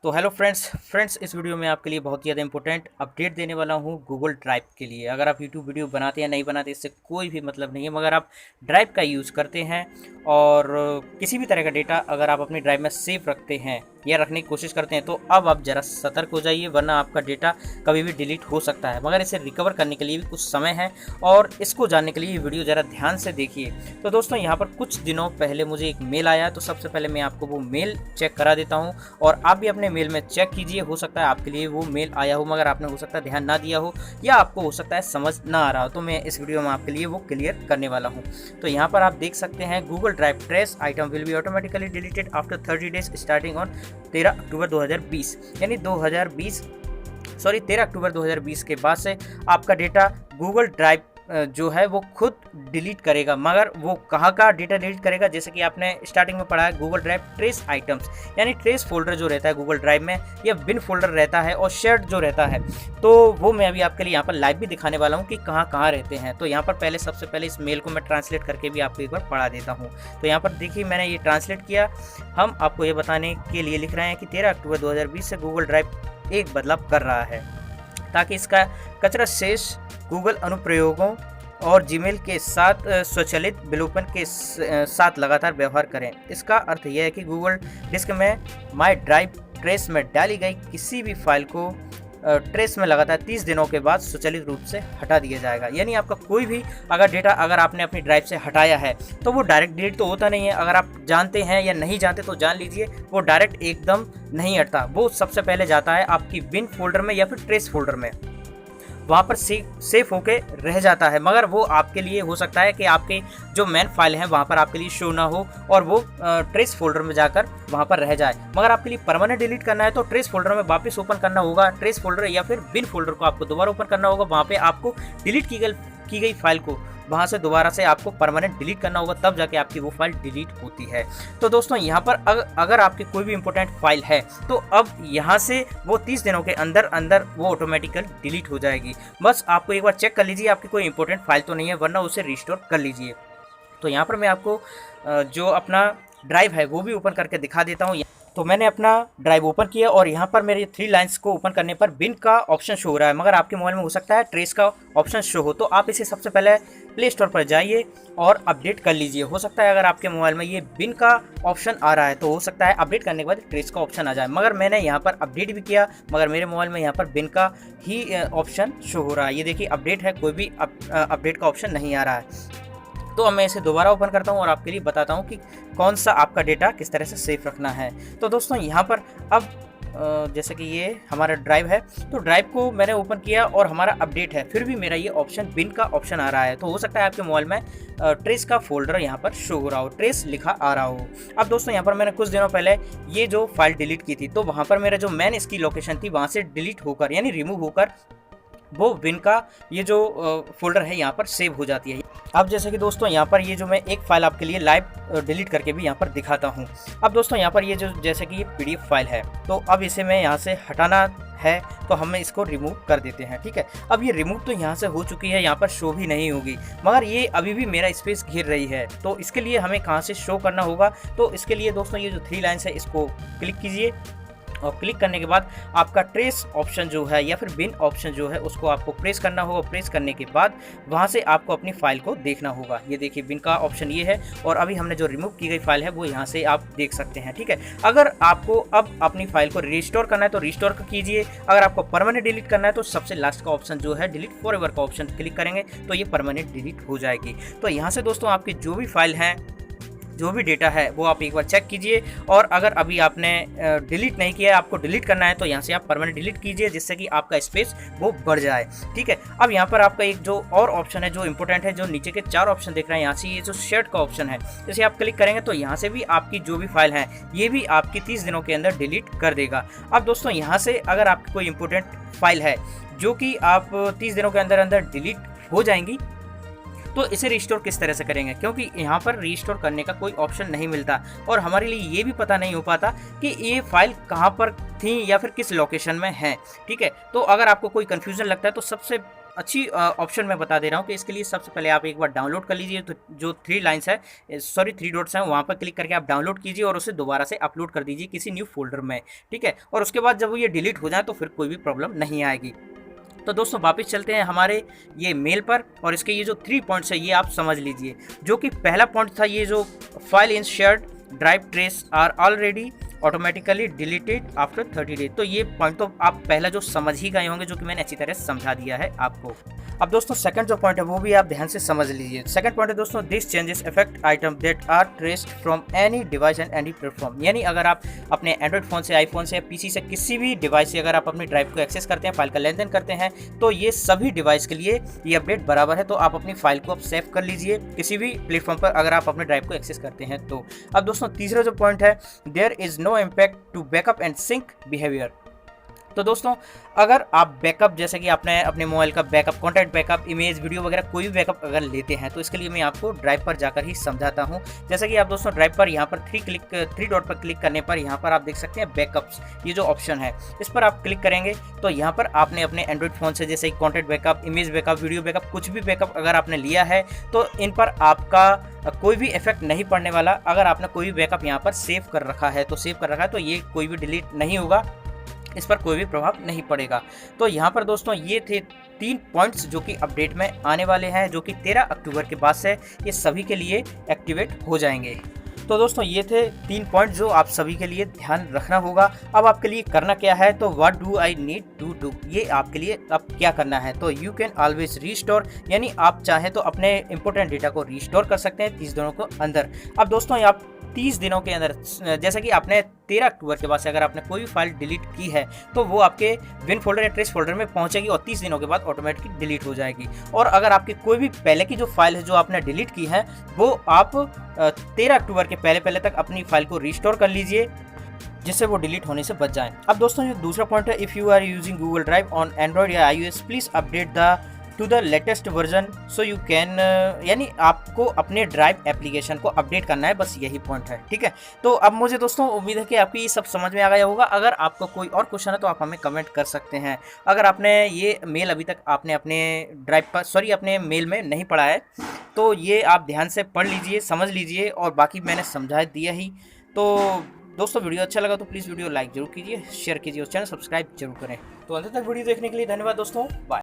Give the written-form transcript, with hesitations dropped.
तो hello friends इस video में आपके लिए बहुत ही ज़्यादा इंपॉर्टेंट अपडेट देने वाला हूँ गूगल ड्राइव के लिए। अगर आप यूट्यूब वीडियो बनाते या नहीं बनाते इससे कोई भी मतलब नहीं है, मगर आप ड्राइव का यूज़ करते हैं और किसी भी तरह का डेटा अगर आप अपनी ड्राइव में सेव रखते हैं या रखने की कोशिश करते हैं तो अब आप ज़रा सतर्क हो जाइए, वरना आपका डेटा कभी भी डिलीट हो सकता है। मगर इसे रिकवर करने के लिए भी कुछ समय है और इसको जानने के लिए ये वीडियो ज़रा ध्यान से देखिए। तो दोस्तों यहाँ पर कुछ दिनों पहले मुझे एक मेल आया, तो सबसे पहले मैं आपको वो मेल चेक करा देता हूँ और आप भी अपने मेल में चेक कीजिए। हो सकता है आपके लिए वो मेल आया हो मगर आपने हो सकता है ध्यान ना दिया हो या आपको हो सकता है समझ ना आ रहा हो, तो मैं इस वीडियो में आपके लिए वो क्लियर करने वाला हूँ। तो यहाँ पर आप देख सकते हैं Google drive trace item will be automatically deleted after 30 days starting on 13 अक्टूबर 2020, यानी 13 अक्टूबर 2020 के बाद से आपका डेटा गूगल ड्राइव जो है वो खुद डिलीट करेगा। मगर वो कहाँ का डेटा डिलीट करेगा, जैसे कि आपने स्टार्टिंग में पढ़ा है गूगल ड्राइव ट्रेस आइटम्स, यानी ट्रेस फोल्डर जो रहता है गूगल ड्राइव में, या बिन फोल्डर रहता है और शेयर्ड जो रहता है, तो वो मैं अभी आपके लिए यहाँ पर लाइव भी दिखाने वाला हूँ कि कहाँ कहाँ रहते हैं। तो यहाँ पर सबसे पहले इस मेल को मैं ट्रांसलेट करके भी आपको एक बार पढ़ा देता हूँ। तो यहाँ पर देखिए मैंने ये ट्रांसलेट किया। हम आपको ये बताने के लिए लिख रहे हैं कि 13 अक्टूबर 2020 से गूगल ड्राइव एक बदलाव कर रहा है ताकि इसका कचरा शेष गूगल अनुप्रयोगों और जीमेल के साथ स्वचालित विलोपन के साथ लगातार व्यवहार करें। इसका अर्थ यह है कि गूगल डिस्क में माई ड्राइव ट्रेस में डाली गई किसी भी फाइल को ट्रेस में लगातार 30 दिनों के बाद स्वचालित रूप से हटा दिया जाएगा। यानी आपका कोई भी अगर डेटा अगर आपने अपनी ड्राइव से हटाया है तो वो डायरेक्ट डिलीट तो होता नहीं है। अगर आप जानते हैं या नहीं जानते तो जान लीजिए, वो डायरेक्ट एकदम नहीं हटता। वो सबसे पहले जाता है आपकी बिन फोल्डर में या फिर ट्रेस फोल्डर में, वहाँ पर सेफ होके रह जाता है। मगर वो आपके लिए हो सकता है कि आपके जो मेन फाइल है वहाँ पर आपके लिए शो ना हो और वो ट्रेस फोल्डर में जाकर वहाँ पर रह जाए। मगर आपके लिए परमानेंट डिलीट करना है तो ट्रेस फोल्डर में वापस ओपन करना होगा। ट्रेस फोल्डर या फिर बिन फोल्डर को आपको दोबारा ओपन करना होगा। वहाँ पे आपको डिलीट की गई फाइल को वहाँ से दोबारा से आपको परमानेंट डिलीट करना होगा, तब जाके आपकी वो फाइल डिलीट होती है। तो दोस्तों यहाँ पर अगर आपकी कोई भी इंपॉर्टेंट फाइल है तो अब यहाँ से वो 30 दिनों के अंदर अंदर वो ऑटोमेटिकल डिलीट हो जाएगी। बस आपको एक बार चेक कर लीजिए आपकी कोई इंपॉर्टेंट फाइल तो नहीं है, वरना उसे रिस्टोर कर लीजिए। तो यहाँ पर मैं आपको जो अपना ड्राइव है वो भी ओपन करके दिखा देता हूँ। तो मैंने अपना ड्राइव ओपन किया और यहाँ पर मेरे 3 लाइन्स को ओपन करने पर बिन का ऑप्शन शो हो रहा है, मगर आपके मोबाइल में हो सकता है ट्रेस का ऑप्शन शो हो। तो आप इसे सबसे पहले प्ले स्टोर पर जाइए और अपडेट कर लीजिए। हो सकता है अगर आपके मोबाइल में ये बिन का ऑप्शन आ रहा है तो हो सकता है अपडेट करने के बाद ट्रेस का ऑप्शन आ जाए। मगर मैंने यहाँ पर अपडेट भी किया, मगर मेरे मोबाइल में यहाँ पर बिन का ही ऑप्शन शो हो रहा है। ये देखिए अपडेट है, कोई भी अपडेट का ऑप्शन नहीं आ रहा है। तो अब मैं इसे दोबारा ओपन करता हूँ और आपके लिए बताता हूँ कि कौन सा आपका डेटा किस तरह से सेफ रखना है। तो दोस्तों यहाँ पर अब जैसे कि ये हमारा ड्राइव है, तो ड्राइव को मैंने ओपन किया और हमारा अपडेट है, फिर भी मेरा ये ऑप्शन बिन का ऑप्शन आ रहा है। तो हो सकता है आपके मोबाइल में ट्रेस का फोल्डर यहाँ पर शो हो रहा हो, ट्रेस लिखा आ रहा हो। अब दोस्तों यहाँ पर मैंने कुछ दिनों पहले ये जो फाइल डिलीट की थी, तो वहाँ पर मेरा जो मेन इसकी लोकेशन थी वहाँ से डिलीट होकर यानी रिमूव होकर वो बिन का ये जो फोल्डर है यहाँ पर सेव हो जाती है। अब जैसे कि दोस्तों यहाँ पर ये जो मैं एक फ़ाइल आपके लिए लाइव डिलीट करके भी यहाँ पर दिखाता हूँ। अब दोस्तों यहाँ पर ये जो जैसे कि ये पीडीएफ फाइल है, तो अब इसे मैं यहाँ से हटाना है तो हमें इसको रिमूव कर देते हैं। ठीक है, अब ये रिमूव तो यहाँ से हो चुकी है, यहाँ पर शो भी नहीं होगी, मगर ये अभी भी मेरा स्पेस घेर रही है। तो इसके लिए हमें कहाँ से शो करना होगा, तो इसके लिए दोस्तों ये जो 3 लाइन्स है इसको क्लिक कीजिए और क्लिक करने के बाद आपका ट्रेस ऑप्शन जो है या फिर बिन ऑप्शन जो है उसको आपको प्रेस करना होगा। प्रेस करने के बाद वहाँ से आपको अपनी फाइल को देखना होगा। ये देखिए बिन का ऑप्शन ये है और अभी हमने जो रिमूव की गई फाइल है वो यहाँ से आप देख सकते हैं। ठीक है, अगर आपको अब अपनी फाइल को रिस्टोर करना है तो रिस्टोर कीजिए। अगर आपको परमानेंट डिलीट करना है तो सबसे लास्ट का ऑप्शन जो है डिलीट फॉरएवर का ऑप्शन क्लिक करेंगे तो ये परमानेंट डिलीट हो जाएगी। तो यहाँ से दोस्तों आपकी जो भी फाइल है, जो भी डेटा है वो आप एक बार चेक कीजिए। और अगर अभी आपने डिलीट नहीं किया है, आपको डिलीट करना है, तो यहाँ से आप परमानेंट डिलीट कीजिए जिससे कि आपका स्पेस वो बढ़ जाए। ठीक है, अब यहाँ पर आपका एक जो और ऑप्शन है जो इंपॉर्टेंट है, जो नीचे के 4 ऑप्शन देख रहे हैं, यहाँ से ये जो शेयर का ऑप्शन है, जैसे आप क्लिक करेंगे तो यहाँ से भी आपकी जो भी फाइल है ये भी आपकी 30 दिनों के अंदर डिलीट कर देगा। अब दोस्तों यहाँ से अगर आपकी कोई इंपॉर्टेंट फाइल है जो कि आप 30 दिनों के अंदर अंदर डिलीट हो जाएंगी, तो इसे रिस्टोर किस तरह से करेंगे, क्योंकि यहाँ पर रिस्टोर करने का कोई ऑप्शन नहीं मिलता और हमारे लिए ये भी पता नहीं हो पाता कि ये फाइल कहाँ पर थी या फिर किस लोकेशन में है। ठीक है, तो अगर आपको कोई कन्फ्यूज़न लगता है तो सबसे अच्छी ऑप्शन मैं बता दे रहा हूँ कि इसके लिए सबसे पहले आप एक बार डाउनलोड कर लीजिए। तो जो 3 लाइन्स है, सॉरी 3 डॉट्स हैं, वहाँ पर क्लिक करके आप डाउनलोड कीजिए और उसे दोबारा से अपलोड कर दीजिए किसी न्यू फोल्डर में, ठीक है। और उसके बाद जब ये डिलीट हो जाए तो फिर कोई भी प्रॉब्लम नहीं आएगी। तो दोस्तों वापस चलते हैं हमारे ये मेल पर, और इसके ये जो 3 पॉइंट्स है ये आप समझ लीजिए। जो कि पहला पॉइंट था, ये जो file in shared drive trash are already automatically deleted after 30 days. तो ये पॉइंट तो आप पहला जो समझ ही गए होंगे, जो कि मैंने अच्छी तरह समझा दिया है आपको। अब दोस्तों सेकंड जो पॉइंट है वो भी आप ध्यान से समझ लीजिए। सेकंड पॉइंट है दोस्तों, this changes affect item that are trashed from any device and any platform. यानी अगर आप अपने एंड्रॉइड फ़ोन से, आईफोन से या पीसी से, किसी भी डिवाइस से अगर आप अपनी ड्राइव को एक्सेस करते हैं, फाइल का लेन देन करते हैं, तो ये सभी डिवाइस के लिए ये अपडेट बराबर है। तो आप अपनी फाइल को अब सेव कर लीजिए किसी भी प्लेटफॉर्म पर अगर आप अपने ड्राइव को एक्सेस करते हैं तो। अब दोस्तों तीसरा जो पॉइंट है, there is no impact to backup and sync behaviour. तो दोस्तों अगर आप बैकअप, जैसे कि आपने अपने मोबाइल का backup, contact backup, image, video वगैरह कोई भी बैकअप अगर लेते हैं, तो इसके लिए मैं आपको ड्राइव पर जाकर ही समझाता हूं। जैसे कि आप दोस्तों ड्राइव पर यहाँ पर 3 डॉट पर क्लिक करने पर यहाँ पर आप देख सकते हैं बैकअप्स, ये जो ऑप्शन है इस पर आप क्लिक करेंगे तो यहाँ पर आपने अपने एंड्रॉइड फ़ोन से जैसे contact backup, image backup, video backup, कुछ भी बैकअप अगर आपने लिया है तो इन पर आपका कोई भी इफेक्ट नहीं पड़ने वाला। अगर आपने कोई भी बैकअप यहाँ पर सेव कर रखा है तो ये कोई भी डिलीट नहीं होगा, इस पर कोई भी प्रभाव नहीं पड़ेगा। तो यहाँ पर दोस्तों ये थे 3 पॉइंट्स जो कि अपडेट में आने वाले हैं, जो कि 13 अक्टूबर के बाद से ये सभी के लिए एक्टिवेट हो जाएंगे। तो दोस्तों ये थे 3 पॉइंट जो आप सभी के लिए ध्यान रखना होगा। अब आपके लिए करना क्या है, तो what do I need to do, ये आपके लिए अब क्या करना है। तो यू कैन ऑलवेज रीस्टोर, यानी आप चाहें तो अपने इंपॉर्टेंट डेटा को रीस्टोर कर सकते हैं 30 दिनों के अंदर। अब दोस्तों आप 30 दिनों के अंदर, जैसे कि आपने 13 अक्टूबर के बाद से अगर आपने कोई भी फाइल डिलीट की है तो वो आपके विन फोल्डर या ट्रेस फोल्डर में पहुंचेगी और 30 दिनों के बाद ऑटोमेटिकली डिलीट हो जाएगी। और अगर आपकी कोई भी पहले की जो फाइल है जो आपने डिलीट की है, वो आप 13 अक्टूबर के पहले तक अपनी फाइल को रिस्टोर कर लीजिए, जिससे वो डिलीट होने से बच जाए। अब दोस्तों ये दूसरा पॉइंट है, if you are using Google drive on Android या iOS, please update to the latest version so you can, यानी आपको अपने ड्राइव एप्लीकेशन को अपडेट करना है, बस यही पॉइंट है, ठीक है। तो अब मुझे दोस्तों उम्मीद है कि आपको ये सब समझ में आ गया होगा। अगर आपको कोई और क्वेश्चन है तो आप हमें कमेंट कर सकते हैं। अगर आपने ये मेल अभी तक आपने अपने ड्राइव पर, सॉरी अपने मेल में नहीं पढ़ा है, तो ये आप ध्यान से पढ़ लीजिए, समझ लीजिए, और बाकी मैंने समझा दिया ही। तो दोस्तों वीडियो अच्छा लगा तो प्लीज़ वीडियो लाइक जरूर कीजिए, शेयर कीजिए और चैनल सब्सक्राइब जरूर करें। तो अंत तक वीडियो देखने के लिए धन्यवाद दोस्तों, बाय।